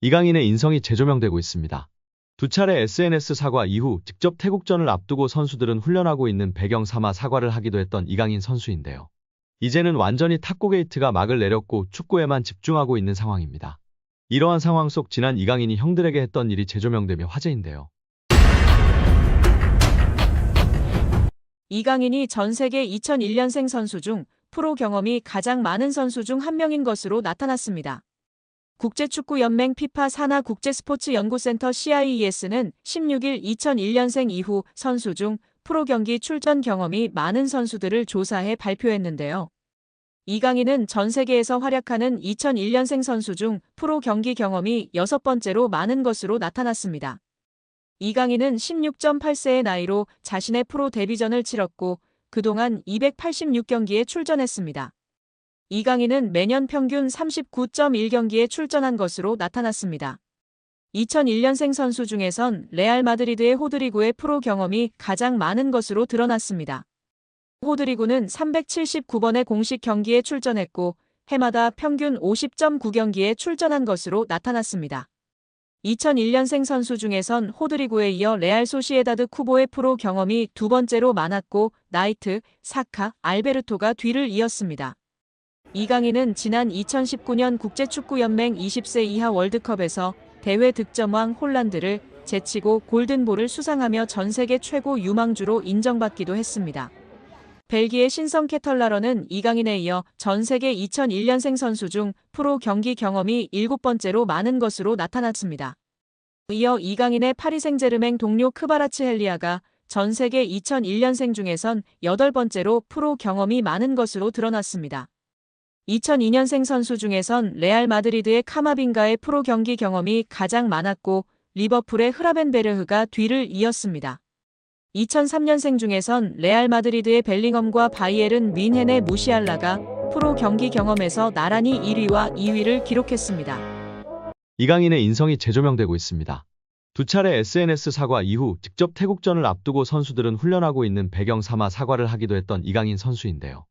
이강인의 인성이 재조명되고 있습니다. 두 차례 SNS 사과 이후 직접 태국전을 앞두고 선수들은 훈련하고 있는 배경 삼아 사과를 하기도 했던 이강인 선수인데요. 이제는 완전히 탁구 게이트가 막을 내렸고 축구에만 집중하고 있는 상황입니다. 이러한 상황 속 지난 이강인이 형들에게 했던 일이 재조명되며 화제인데요. 이강인이 전 세계 2001년생 선수 중 프로 경험이 가장 많은 선수 중 한 명인 것으로 나타났습니다. 국제축구연맹 피파 산하 국제스포츠연구센터 CIES는 16일 2001년생 이후 선수 중 프로 경기 출전 경험이 많은 선수들을 조사해 발표했는데요. 이강인은 전 세계에서 활약하는 2001년생 선수 중 프로 경기 경험이 6번째로 많은 것으로 나타났습니다. 이강인은 16.8세의 나이로 자신의 프로 데뷔전을 치렀고 그동안 286경기에 출전했습니다. 이강인은 매년 평균 39.1경기에 출전한 것으로 나타났습니다. 2001년생 선수 중에선 레알 마드리드의 호드리구의 프로 경험이 가장 많은 것으로 드러났습니다. 호드리구는 379번의 공식 경기에 출전했고 해마다 평균 50.9경기에 출전한 것으로 나타났습니다. 2001년생 선수 중에선 호드리구에 이어 레알 소시에다드 쿠보의 프로 경험이 두 번째로 많았고 나이트, 사카, 알베르토가 뒤를 이었습니다. 이강인은 지난 2019년 국제축구연맹 20세 이하 월드컵에서 대회 득점왕 홀란드를 제치고 골든볼을 수상하며 전 세계 최고 유망주로 인정받기도 했습니다. 벨기에 신성 케털라러는 이강인에 이어 전 세계 2001년생 선수 중 프로 경기 경험이 7번째로 많은 것으로 나타났습니다. 이어 이강인의 파리 생제르맹 동료 크바라츠헬리아가 전 세계 2001년생 중에선 8번째로 프로 경험이 많은 것으로 드러났습니다. 2002년생 선수 중에선 레알 마드리드의 카마빙가의 프로 경기 경험이 가장 많았고 리버풀의 흐라벤베르흐가 뒤를 이었습니다. 2003년생 중에선 레알 마드리드의 벨링엄과 바이에른 뮌헨의 무시알라가 프로 경기 경험에서 나란히 1위와 2위를 기록했습니다. 이강인의 인성이 재조명되고 있습니다. 두 차례 SNS 사과 이후 직접 태국전을 앞두고 선수들은 훈련하고 있는 배경 삼아 사과를 하기도 했던 이강인 선수인데요.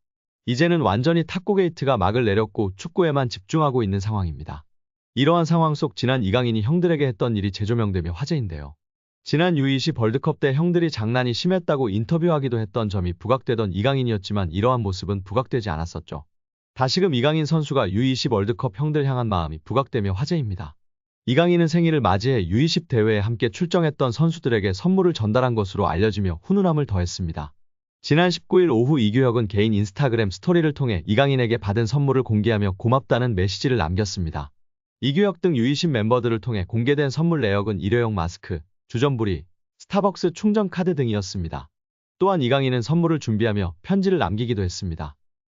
이제는 완전히 탁구 게이트가 막을 내렸고 축구에만 집중하고 있는 상황입니다. 이러한 상황 속 지난 이강인이 형들에게 했던 일이 재조명되며 화제인데요. 지난 U20 월드컵 때 형들이 장난이 심했다고 인터뷰하기도 했던 점이 부각되던 이강인이었지만 이러한 모습은 부각되지 않았었죠. 다시금 이강인 선수가 U20 월드컵 형들 향한 마음이 부각되며 화제입니다. 이강인은 생일을 맞이해 U20 대회에 함께 출정했던 선수들에게 선물을 전달한 것으로 알려지며 훈훈함을 더했습니다. 지난 19일 오후 이규혁은 개인 인스타그램 스토리를 통해 이강인에게 받은 선물을 공개하며 고맙다는 메시지를 남겼습니다. 이규혁 등 U20 멤버들을 통해 공개된 선물 내역은 일회용 마스크, 주전부리, 스타벅스 충전 카드 등이었습니다. 또한 이강인은 선물을 준비하며 편지를 남기기도 했습니다.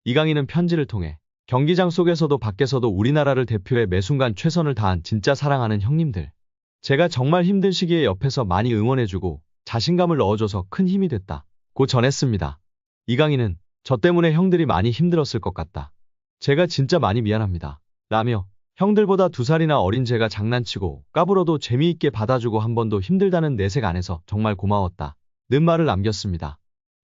이강인은 편지를 통해 경기장 속에서도 밖에서도 우리나라를 대표해 매순간 최선을 다한 진짜 사랑하는 형님들. 제가 정말 힘든 시기에 옆에서 많이 응원해주고 자신감을 넣어줘서 큰 힘이 됐다. 고 전했습니다. 이강인은 저 때문에 형들이 많이 힘들었을 것 같다. 제가 진짜 많이 미안합니다. 라며 형들보다 2살이나 어린 제가 장난치고 까불어도 재미있게 받아주고 한 번도 힘들다는 내색 안 해서 정말 고마웠다. 는 말을 남겼습니다.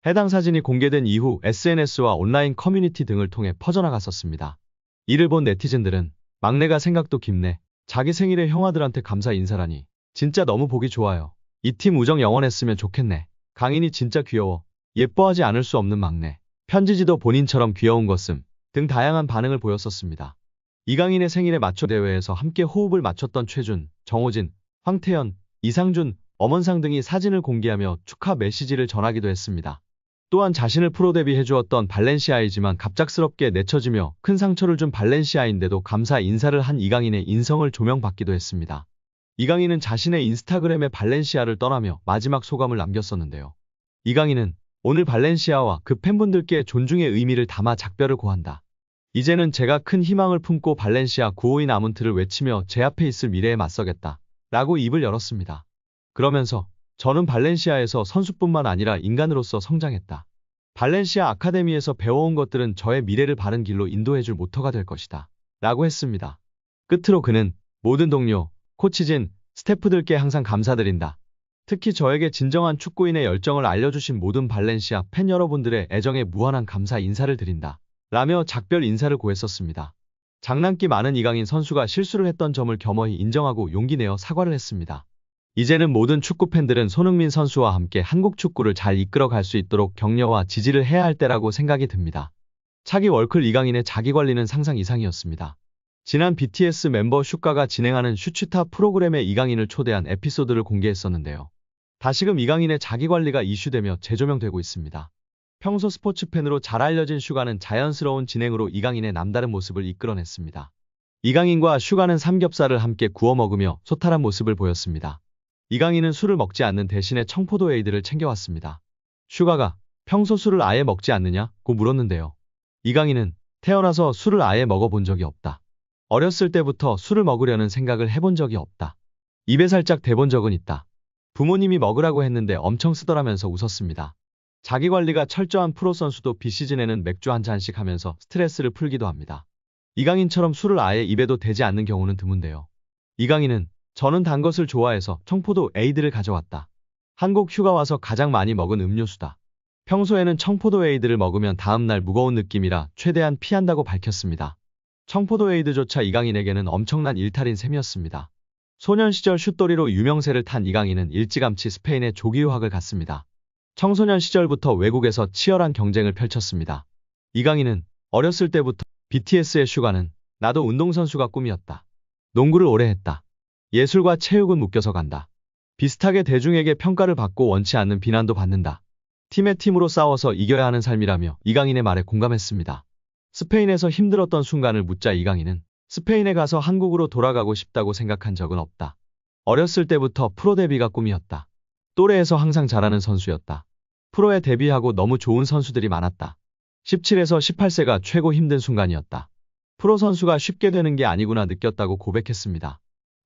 해당 사진이 공개된 이후 SNS와 온라인 커뮤니티 등을 통해 퍼져나갔었습니다. 이를 본 네티즌들은 막내가 생각도 깊네. 자기 생일에 형아들한테 감사 인사라니. 진짜 너무 보기 좋아요. 이 팀 우정 영원했으면 좋겠네. 강인이 진짜 귀여워. 예뻐하지 않을 수 없는 막내. 편지지도 본인처럼 귀여운 것음 등 다양한 반응을 보였었습니다. 이강인의 생일에 맞춰 대회에서 함께 호흡을 맞췄던 최준, 정호진, 황태현, 이상준, 엄원상 등이 사진을 공개하며 축하 메시지를 전하기도 했습니다. 또한 자신을 프로 데뷔해주었던 발렌시아이지만 갑작스럽게 내쳐지며 큰 상처를 준 발렌시아인데도 감사 인사를 한 이강인의 인성을 조명받기도 했습니다. 이강인은 자신의 인스타그램에 발렌시아를 떠나며 마지막 소감을 남겼었는데요. 이강인은 오늘 발렌시아와 그 팬분들께 존중의 의미를 담아 작별을 고한다. 이제는 제가 큰 희망을 품고 발렌시아 952 아문트를 외치며 제 앞에 있을 미래에 맞서겠다. 라고 입을 열었습니다. 그러면서 저는 발렌시아에서 선수뿐만 아니라 인간으로서 성장했다. 발렌시아 아카데미에서 배워온 것들은 저의 미래를 바른 길로 인도해줄 모터가 될 것이다. 라고 했습니다. 끝으로 그는 모든 동료, 코치진, 스태프들께 항상 감사드린다. 특히 저에게 진정한 축구인의 열정을 알려주신 모든 발렌시아 팬 여러분들의 애정에 무한한 감사 인사를 드린다. 라며 작별 인사를 고했었습니다. 장난기 많은 이강인 선수가 실수를 했던 점을 겸허히 인정하고 용기 내어 사과를 했습니다. 이제는 모든 축구 팬들은 손흥민 선수와 함께 한국 축구를 잘 이끌어 갈 수 있도록 격려와 지지를 해야 할 때라고 생각이 듭니다. 차기 월클 이강인의 자기관리는 상상 이상이었습니다. 지난 BTS 멤버 슈가가 진행하는 슈츠타 프로그램에 이강인을 초대한 에피소드를 공개했었는데요. 다시금 이강인의 자기관리가 이슈되며 재조명되고 있습니다. 평소 스포츠 팬으로 잘 알려진 슈가는 자연스러운 진행으로 이강인의 남다른 모습을 이끌어냈습니다. 이강인과 슈가는 삼겹살을 함께 구워 먹으며 소탈한 모습을 보였습니다. 이강인은 술을 먹지 않는 대신에 청포도 에이드를 챙겨왔습니다. 슈가가 평소 술을 아예 먹지 않느냐고 물었는데요. 이강인은 태어나서 술을 아예 먹어본 적이 없다. 어렸을 때부터 술을 먹으려는 생각을 해본 적이 없다. 입에 살짝 대본 적은 있다. 부모님이 먹으라고 했는데 엄청 쓰더라면서 웃었습니다. 자기관리가 철저한 프로선수도 비시즌에는 맥주 한 잔씩 하면서 스트레스를 풀기도 합니다. 이강인처럼 술을 아예 입에도 대지 않는 경우는 드문데요. 이강인은 저는 단 것을 좋아해서 청포도 에이드를 가져왔다. 한국 휴가 와서 가장 많이 먹은 음료수다. 평소에는 청포도 에이드를 먹으면 다음날 무거운 느낌이라 최대한 피한다고 밝혔습니다. 청포도 에이드조차 이강인에게는 엄청난 일탈인 셈이었습니다. 소년 시절 슛돌이로 유명세를 탄 이강인은 일찌감치 스페인에 조기 유학을 갔습니다. 청소년 시절부터 외국에서 치열한 경쟁을 펼쳤습니다. 이강인은 어렸을 때부터 BTS의 슈가는 나도 운동선수가 꿈이었다. 농구를 오래 했다. 예술과 체육은 묶여서 간다. 비슷하게 대중에게 평가를 받고 원치 않는 비난도 받는다. 팀의 팀으로 싸워서 이겨야 하는 삶이라며 이강인의 말에 공감했습니다. 스페인에서 힘들었던 순간을 묻자 이강인은 스페인에 가서 한국으로 돌아가고 싶다고 생각한 적은 없다. 어렸을 때부터 프로 데뷔가 꿈이었다. 또래에서 항상 잘하는 선수였다. 프로에 데뷔하고 너무 좋은 선수들이 많았다. 17에서 18세가 최고 힘든 순간이었다. 프로 선수가 쉽게 되는 게 아니구나 느꼈다고 고백했습니다.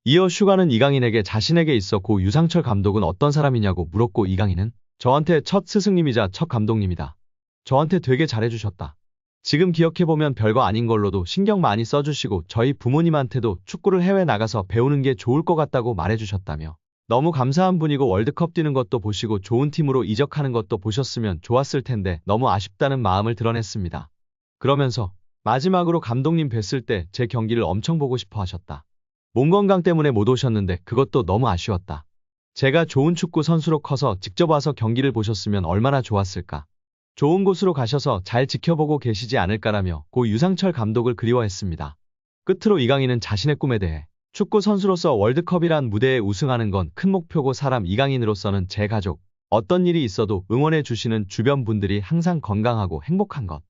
이어 슈가는 이강인에게 자신에게 있어 고 유상철 감독은 어떤 사람이냐고 물었고 이강인은 저한테 첫 스승님이자 첫 감독님이다. 저한테 되게 잘해주셨다. 지금 기억해보면 별거 아닌 걸로도 신경 많이 써주시고 저희 부모님한테도 축구를 해외 나가서 배우는 게 좋을 것 같다고 말해주셨다며 너무 감사한 분이고 월드컵 뛰는 것도 보시고 좋은 팀으로 이적하는 것도 보셨으면 좋았을 텐데 너무 아쉽다는 마음을 드러냈습니다. 그러면서 마지막으로 감독님 뵀을 때 제 경기를 엄청 보고 싶어 하셨다. 몸 건강 때문에 못 오셨는데 그것도 너무 아쉬웠다. 제가 좋은 축구 선수로 커서 직접 와서 경기를 보셨으면 얼마나 좋았을까. 좋은 곳으로 가셔서 잘 지켜보고 계시지 않을까라며 고 유상철 감독을 그리워했습니다. 끝으로 이강인은 자신의 꿈에 대해 축구 선수로서 월드컵이란 무대에 우승하는 건 큰 목표고 사람 이강인으로서는 제 가족, 어떤 일이 있어도 응원해 주시는 주변 분들이 항상 건강하고 행복한 것.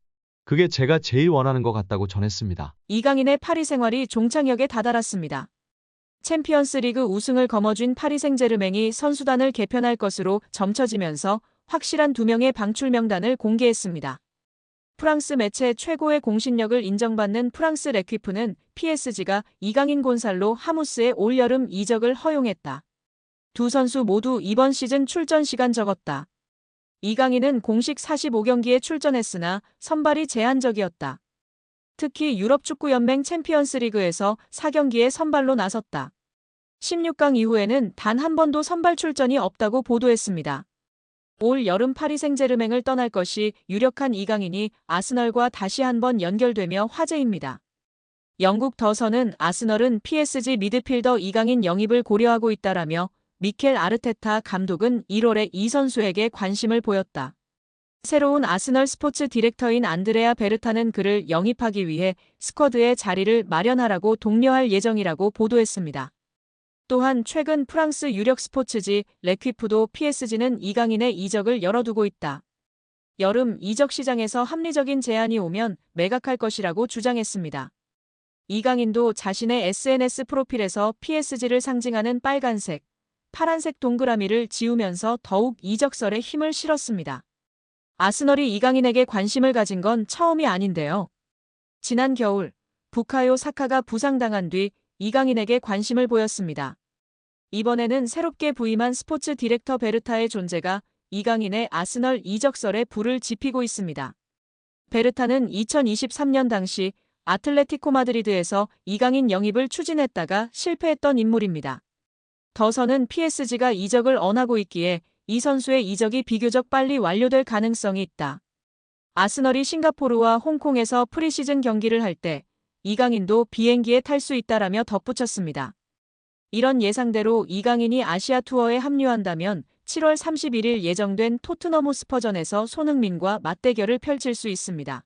그게 제가 제일 원하는 것 같다고 전했습니다. 이강인의 파리 생활이 종착역에 다다랐습니다. 챔피언스리그 우승을 거머쥔 파리 생제르맹이 선수단을 개편할 것으로 점쳐지면서 확실한 2명의 방출 명단을 공개했습니다. 프랑스 매체 최고의 공신력을 인정받는 프랑스 레퀴프는 PSG가 이강인 곤살로 하무스의 올여름 이적을 허용했다. 두 선수 모두 이번 시즌 출전 시간 적었다. 이강인은 공식 45경기에 출전했으나 선발이 제한적이었다. 특히 유럽축구연맹 챔피언스리그에서 4경기에 선발로 나섰다. 16강 이후에는 단 한 번도 선발 출전이 없다고 보도했습니다. 올 여름 파리 생제르맹을 떠날 것이 유력한 이강인이 아스널과 다시 한번 연결되며 화제입니다. 영국 더선은 아스널은 PSG 미드필더 이강인 영입을 고려하고 있다라며 미켈 아르테타 감독은 1월에 이 선수에게 관심을 보였다. 새로운 아스널 스포츠 디렉터인 안드레아 베르타는 그를 영입하기 위해 스쿼드에 자리를 마련하라고 독려할 예정이라고 보도했습니다. 또한 최근 프랑스 유력 스포츠지 레퀴프도 PSG는 이강인의 이적을 열어두고 있다. 여름 이적 시장에서 합리적인 제안이 오면 매각할 것이라고 주장했습니다. 이강인도 자신의 SNS 프로필에서 PSG를 상징하는 빨간색, 파란색 동그라미를 지우면서 더욱 이적설에 힘을 실었습니다. 아스널이 이강인에게 관심을 가진 건 처음이 아닌데요. 지난 겨울 부카요 사카가 부상당한 뒤 이강인에게 관심을 보였습니다. 이번에는 새롭게 부임한 스포츠 디렉터 베르타의 존재가 이강인의 아스널 이적설에 불을 지피고 있습니다. 베르타는 2023년 당시 아틀레티코 마드리드에서 이강인 영입을 추진했다가 실패했던 인물입니다. 더선은 PSG가 이적을 언하고 있기에 이 선수의 이적이 비교적 빨리 완료될 가능성이 있다. 아스널이 싱가포르와 홍콩에서 프리시즌 경기를 할 때 이강인도 비행기에 탈 수 있다라며 덧붙였습니다. 이런 예상대로 이강인이 아시아 투어에 합류한다면 7월 31일 예정된 토트넘 호스퍼전에서 손흥민과 맞대결을 펼칠 수 있습니다.